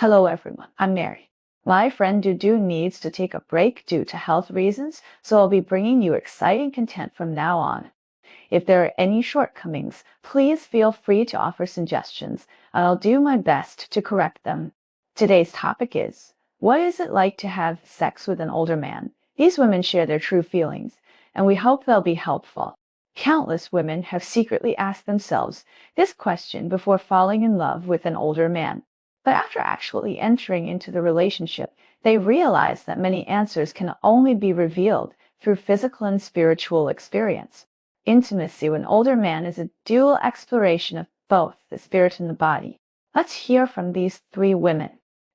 Hello everyone, I'm Mary. My friend Doudou needs to take a break due to health reasons, so I'll be bringing you exciting content from now on. If there are any shortcomings, please feel free to offer suggestions, and I'll do my best to correct them. Today's topic is, what is it like to have sex with an older man? These women share their true feelings, and we hope they'll be helpful. Countless women have secretly asked themselves this question before falling in love with an older man. But after actually entering into the relationship, they realize that many answers can only be revealed through physical and spiritual experience. Intimacy with an older man is a dual exploration of both the spirit and the body. Let's hear from these three women.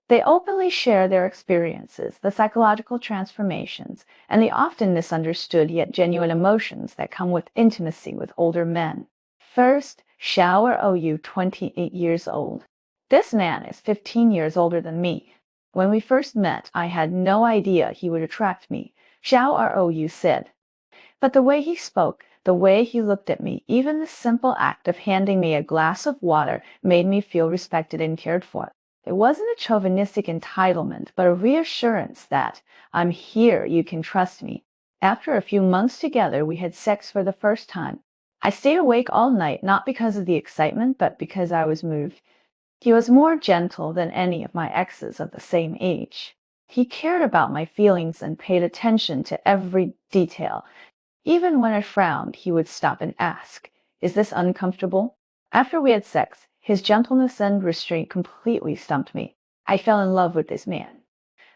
They openly share their experiences, the psychological transformations, and the often misunderstood yet genuine emotions that come with intimacy with older men. First, Shiaer, 28 years old. This man is 15 years older than me. When we first met, I had no idea he would attract me, Shiaer said. But the way he spoke, the way he looked at me, even the simple act of handing me a glass of water made me feel respected and cared for. It wasn't a chauvinistic entitlement, but a reassurance that, I'm here, you can trust me. After a few months together, we had sex for the first time. I stayed awake all night, not because of the excitement, but because I was moved. He was more gentle than any of my exes of the same age. He cared about my feelings and paid attention to every detail. Even when I frowned, he would stop and ask, "Is this uncomfortable?" After we had sex, his gentleness and restraint completely stumped me. I fell in love with this man.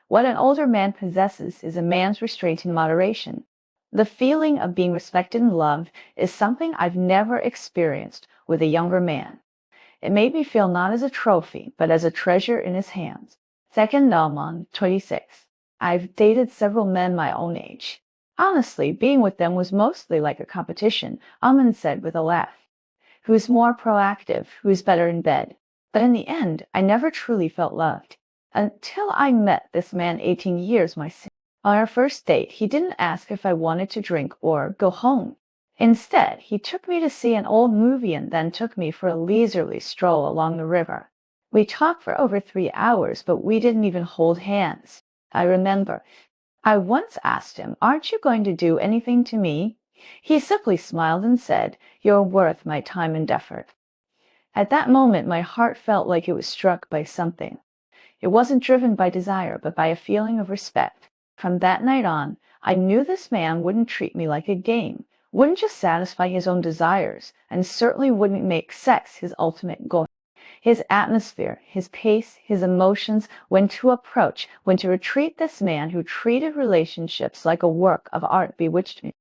What an older man possesses is a man's restraint and moderation. The feeling of being respected and loved is something I've never experienced with a younger man. It made me feel not as a trophy, but as a treasure in his hands. Second, Alman, 26. I've dated several men my own age. Honestly, being with them was mostly like a competition, Alman said with a laugh. Who's more proactive, who's better in bed? But in the end, I never truly felt loved. Until I met this man 18 years my senior. On our first date, he didn't ask if I wanted to drink or go home. Instead, he took me to see an old movie and then took me for a leisurely stroll along the river. We talked for over 3 hours, but we didn't even hold hands. I remember. I once asked him, "Aren't you going to do anything to me?" He simply smiled and said, "You're worth my time and effort." At that moment, my heart felt like it was struck by something. It wasn't driven by desire, but by a feeling of respect. From that night on, I knew this man wouldn't treat me like a game, wouldn't just satisfy his own desires, and certainly wouldn't make sex his ultimate goal. His atmosphere, his pace, his emotions, when to approach, when to retreat, this man who treated relationships like a work of art bewitched me.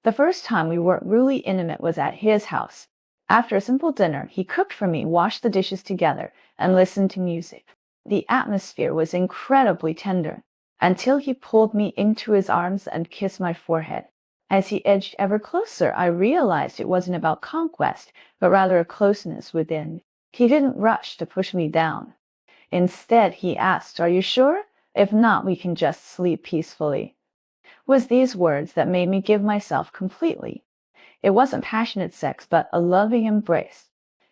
The first time we were really intimate was at his house. After a simple dinner, he cooked for me, washed the dishes together, and listened to music. The atmosphere was incredibly tender, until he pulled me into his arms and kissed my forehead. As he edged ever closer, I realized it wasn't about conquest, but rather a closeness within. He didn't rush to push me down. Instead, he asked, "Are you sure? If not, we can just sleep peacefully." It was these words that made me give myself completely. It wasn't passionate sex, but a loving embrace.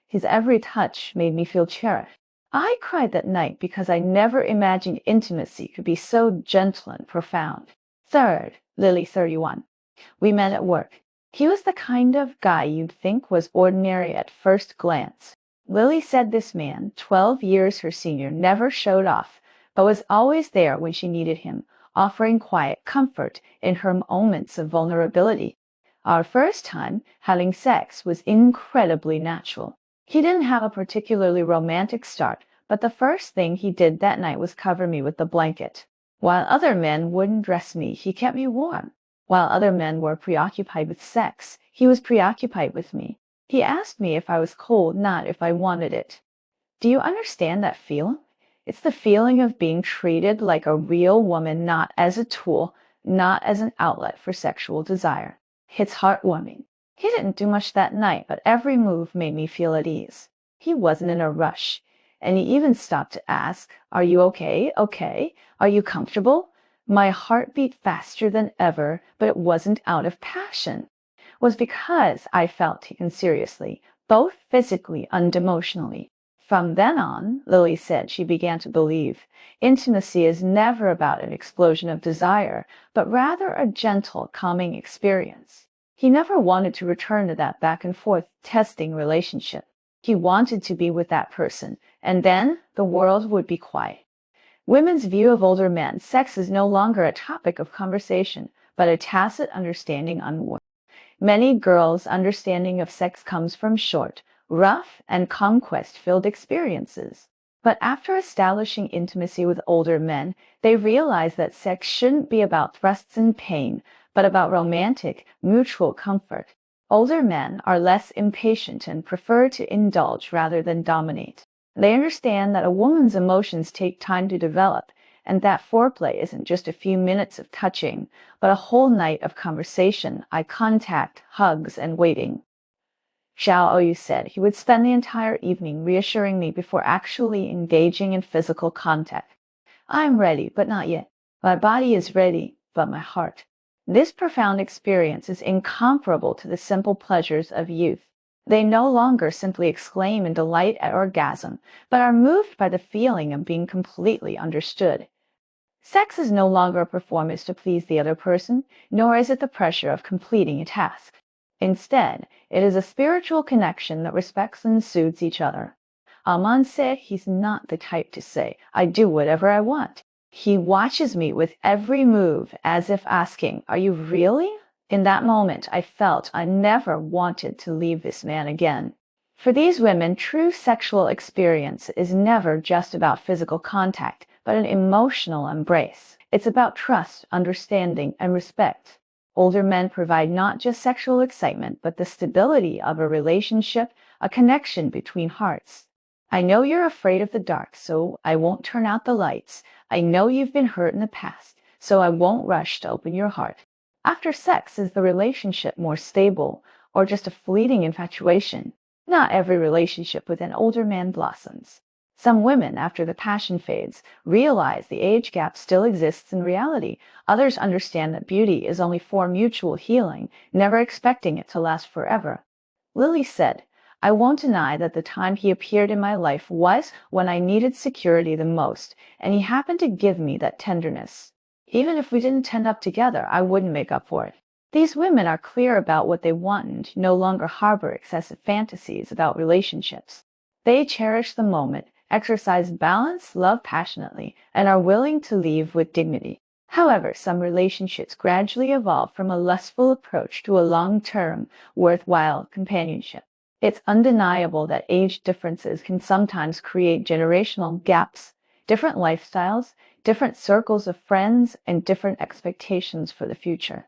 His every touch made me feel cherished. I cried that night because I never imagined intimacy could be so gentle and profound. Third, Lily, 31. We met at work. He was the kind of guy you'd think was ordinary at first glance. Lily said this man, 12 years her senior, never showed off, but was always there when she needed him, offering quiet comfort in her moments of vulnerability. Our first time having sex was incredibly natural. He didn't have a particularly romantic start, but the first thing he did that night was cover me with a blanket. While other men wouldn't dress me, he kept me warm. While other men were preoccupied with sex, he was preoccupied with me. He asked me if I was cold, not if I wanted it. Do you understand that feeling? It's the feeling of being treated like a real woman, not as a tool, not as an outlet for sexual desire. It's heartwarming. He didn't do much that night, but every move made me feel at ease. He wasn't in a rush, and he even stopped to ask, "Are you okay? Okay? Are you comfortable?" My heart beat faster than ever, but it wasn't out of passion. It was because I felt taken seriously, both physically and emotionally. From then on, Lily said, she began to believe intimacy is never about an explosion of desire, but rather a gentle, calming experience. He never wanted to return to that back and forth testing relationship. He wanted to be with that person, and then the world would be quiet. Women's view of older men, sex is no longer a topic of conversation, but a tacit understanding unworn. Many girls' understanding of sex comes from short, rough, and conquest-filled experiences. But after establishing intimacy with older men, they realize that sex shouldn't be about thrusts and pain, but about romantic, mutual comfort. Older men are less impatient and prefer to indulge rather than dominate. They understand that a woman's emotions take time to develop, and that foreplay isn't just a few minutes of touching, but a whole night of conversation, eye contact, hugs, and waiting. Shiaer said he would spend the entire evening reassuring me before actually engaging in physical contact. I'm ready, but not yet. My body is ready, but my heart. This profound experience is incomparable to the simple pleasures of youth. They no longer simply exclaim in delight at orgasm, but are moved by the feeling of being completely understood. Sex is no longer a performance to please the other person, nor is it the pressure of completing a task. Instead, it is a spiritual connection that respects and soothes each other. Alman said he's not the type to say, I do whatever I want. He watches me with every move as if asking, are you really? In that moment, I felt I never wanted to leave this man again. For these women, true sexual experience is never just about physical contact, but an emotional embrace. It's about trust, understanding, and respect. Older men provide not just sexual excitement, but the stability of a relationship, a connection between hearts. I know you're afraid of the dark, so I won't turn out the lights. I know you've been hurt in the past, so I won't rush to open your heart. After sex, is the relationship more stable, or just a fleeting infatuation? Not every relationship with an older man blossoms. Some women, after the passion fades, realize the age gap still exists in reality. Others understand that beauty is only for mutual healing, never expecting it to last forever. Lily said, I won't deny that the time he appeared in my life was when I needed security the most, and he happened to give me that tenderness. Even if we didn't end up together, I wouldn't make up for it. These women are clear about what they want and no longer harbor excessive fantasies about relationships. They cherish the moment, exercise balance, love passionately, and are willing to leave with dignity. However, some relationships gradually evolve from a lustful approach to a long-term, worthwhile companionship. It's undeniable that age differences can sometimes create generational gaps, different lifestyles, different circles of friends, and different expectations for the future.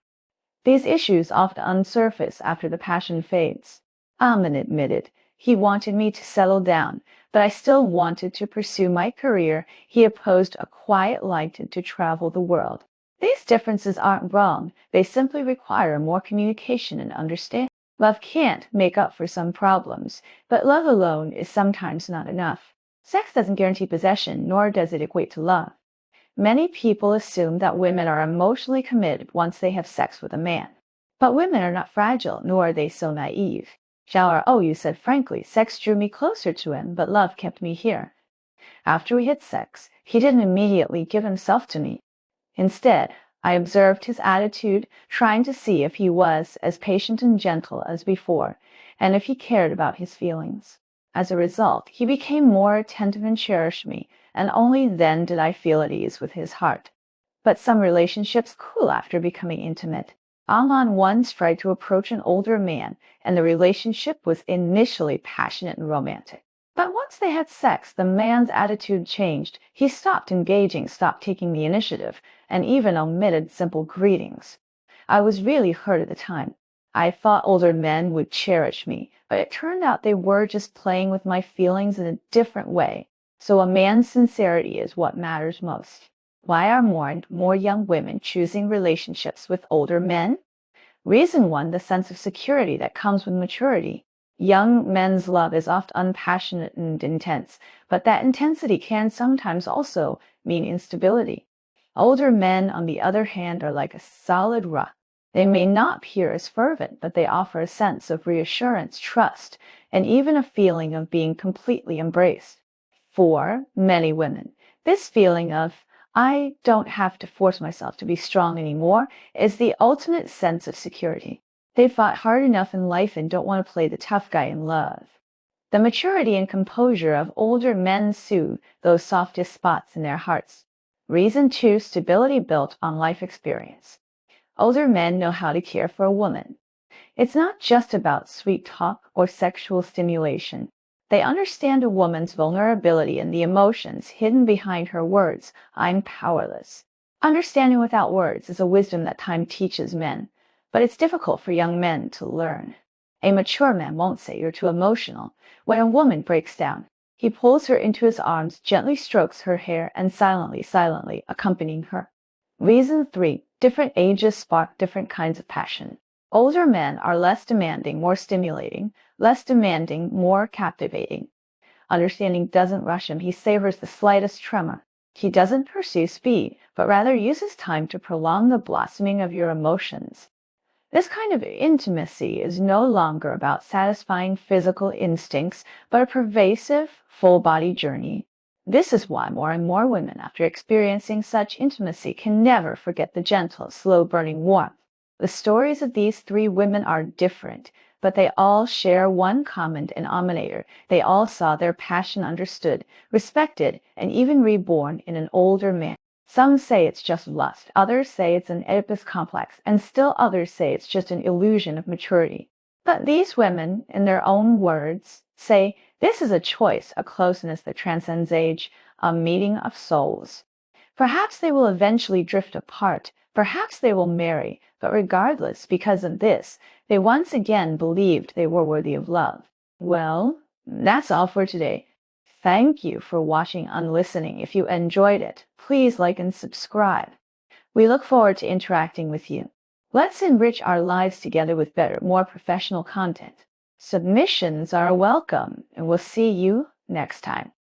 These issues often unsurface after the passion fades. Alman admitted, he wanted me to settle down, but I still wanted to pursue my career. He opposed a quiet life to travel the world. These differences aren't wrong. They simply require more communication and understanding. Love can't make up for some problems, but love alone is sometimes not enough. Sex doesn't guarantee possession, nor does it equate to love. Many people assume that women are emotionally committed once they have sex with a man. But women are not fragile, nor are they so naive. Shiaer said frankly, sex drew me closer to him, but love kept me here. After we had sex, he didn't immediately give himself to me. Instead, I observed his attitude, trying to see if he was as patient and gentle as before, and if he cared about his feelings. As a result, he became more attentive and cherished me, and only then did I feel at ease with his heart. But some relationships cool after becoming intimate. Alman once tried to approach an older man, and the relationship was initially passionate and romantic. But once they had sex, the man's attitude changed. He stopped engaging, stopped taking the initiative, and even omitted simple greetings. I was really hurt at the time. I thought older men would cherish me, but it turned out they were just playing with my feelings in a different way. So a man's sincerity is what matters most. Why are more and more young women choosing relationships with older men? Reason 1, the sense of security that comes with maturity. Young men's love is often unpassionate and intense, but that intensity can sometimes also mean instability. Older men, on the other hand, are like a solid rock. They may not appear as fervent, but they offer a sense of reassurance, trust, and even a feeling of being completely embraced. For many women, this feeling of, I don't have to force myself to be strong anymore, is the ultimate sense of security. They fought hard enough in life and don't want to play the tough guy in love. The maturity and composure of older men soothe those softest spots in their hearts. Reason 2, stability built on life experience. Older men know how to care for a woman. It's not just about sweet talk or sexual stimulation. They understand a woman's vulnerability and the emotions hidden behind her words. I'm powerless. Understanding without words is a wisdom that time teaches men, but it's difficult for young men to learn. A mature man won't say you're too emotional. When a woman breaks down, he pulls her into his arms, gently strokes her hair, and silently accompanying her. Reason 3, different ages spark different kinds of passion. Older men are less demanding, more stimulating, less demanding, more captivating. Understanding doesn't rush him. He savors the slightest tremor. He doesn't pursue speed, but rather uses time to prolong the blossoming of your emotions. This kind of intimacy is no longer about satisfying physical instincts, but a pervasive, full-body journey. This is why more and more women, after experiencing such intimacy, can never forget the gentle, slow-burning warmth. The stories of these 3 women are different, but they all share one common denominator. They all saw their passion understood, respected, and even reborn in an older man. Some say it's just lust, others say it's an Oedipus complex, and still others say it's just an illusion of maturity. But these women, in their own words, say this is a choice, a closeness that transcends age, a meeting of souls. Perhaps they will eventually drift apart, perhaps they will marry, but regardless, because of this, they once again believed they were worthy of love. Well, that's all for today. Thank you for watching and listening. If you enjoyed it, please like and subscribe. We look forward to interacting with you. Let's enrich our lives together with better, more professional content. Submissions are welcome, and we'll see you next time.